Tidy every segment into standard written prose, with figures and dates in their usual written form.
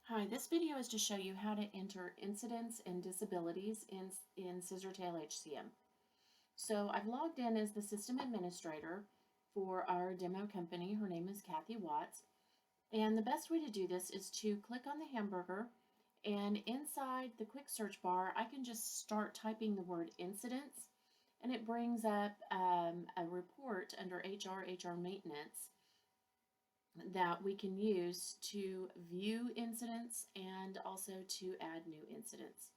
Hi, this video is to show you how to enter incidents and disabilities in Scissortail HCM. So I've logged in as the system administrator for our demo company. Her name is Kathy Watts. And the best way to do this is to click on the hamburger, and inside the quick search bar, I can just start typing the word incidents, and it brings up a report under HR maintenance that we can use to view incidents and also to add new incidents.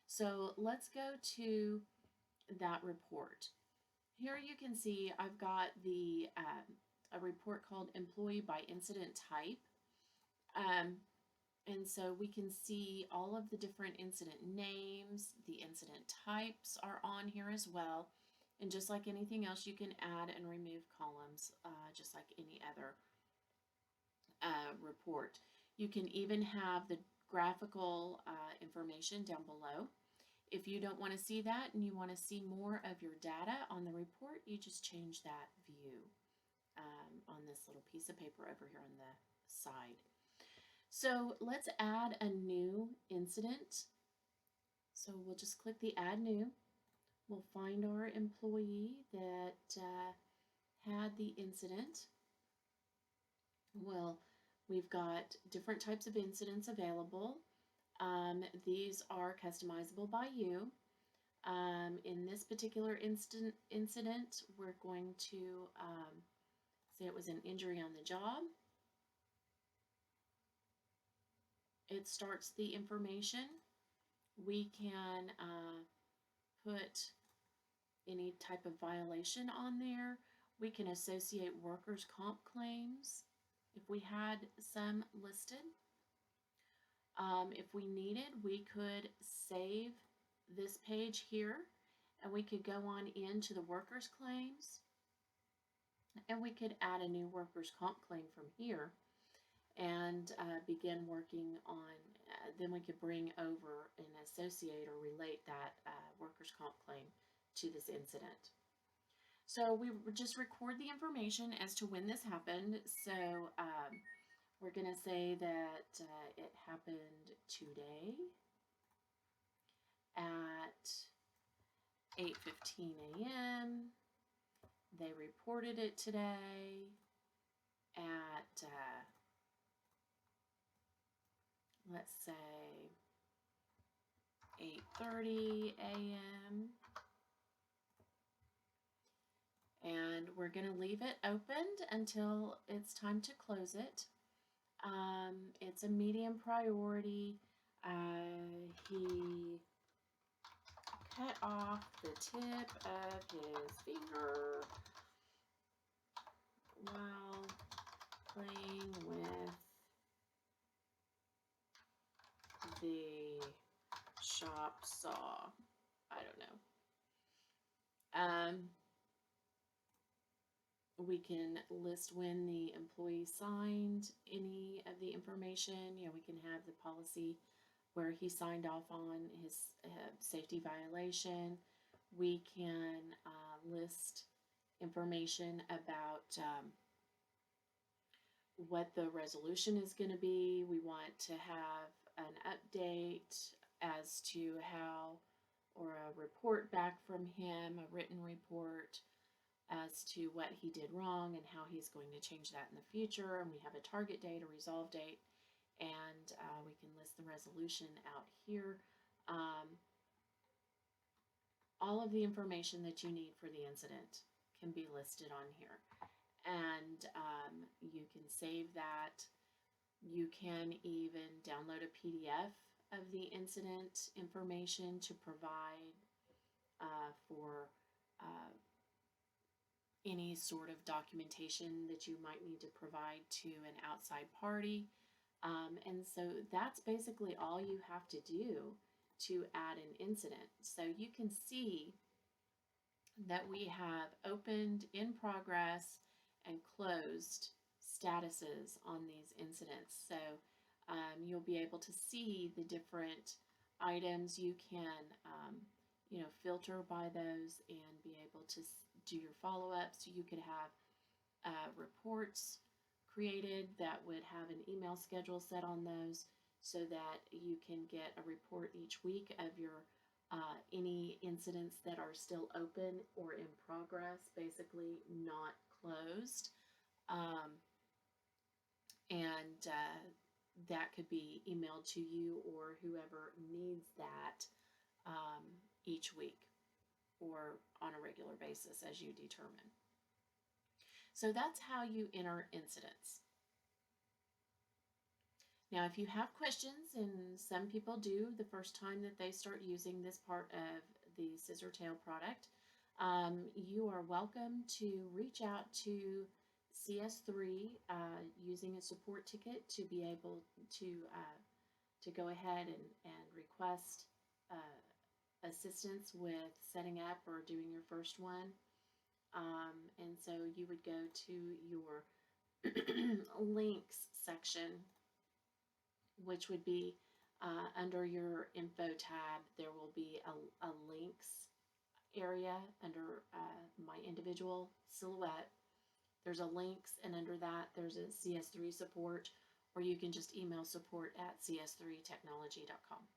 So let's go to that report. Here you can see I've got a report called Employee by Incident Type. And so we can see all of the different incident names. The incident types are on here as well. And just like anything else, you can add and remove columns, just like any other report. You can even have the graphical information down below. If you don't want to see that and you want to see more of your data on the report, you just change that view on this little piece of paper over here on the side. So let's add a new incident. So we'll just click the Add New. We'll find our employee that had the incident. We've got different types of incidents available. These are customizable by you. In this particular incident, we're going to say it was an injury on the job. It starts the information. We can put any type of violation on there. We can associate workers' comp claims if we had some listed. If we needed, we could save this page here, and we could go on into the workers' claims, and we could add a new workers' comp claim from here and begin working on, then we could bring over and associate or relate that workers' comp claim to this incident. So we just record the information as to when this happened. So we're going to say that it happened today at 8:15 a.m. They reported it today at, let's say, 8:30 a.m. And we're going to leave it opened until it's time to close it. It's a medium priority. He cut off the tip of his finger while playing with the shop saw. I don't know. We can list when the employee signed any of the information. We can have the policy where he signed off on his safety violation. We can list information about what the resolution is going to be. We want to have an update as to how, or a report back from him, a written report as to what he did wrong and how he's going to change that in the future. And we have a target date, a resolve date, and we can list the resolution out here. All of the information that you need for the incident can be listed on here. And you can save that. You can even download a PDF of the incident information to provide for any sort of documentation that you might need to provide to an outside party. And so that's basically all you have to do to add an incident. So you can see that we have opened, in progress, and closed statuses on these incidents. So you'll be able to see the different items. You can filter by those and be able to do your follow-ups. You could have reports created that would have an email schedule set on those. so that you can get a report each week of your any incidents that are still open or in progress, basically not closed. Um, and that could be emailed to you or whoever needs that um, each week or on a regular basis as you determine. So that's how you enter incidents. Now, if you have questions, and some people do the first time that they start using this part of the scissor tail product, you are welcome to reach out to CS3 using a support ticket to be able to go ahead and request assistance with setting up or doing your first one. And so you would go to your links section, which would be under your info tab. There will be a links area under my individual silhouette. There's a links, and under that there's a CS3 support, or you can just email support@cs3technology.com.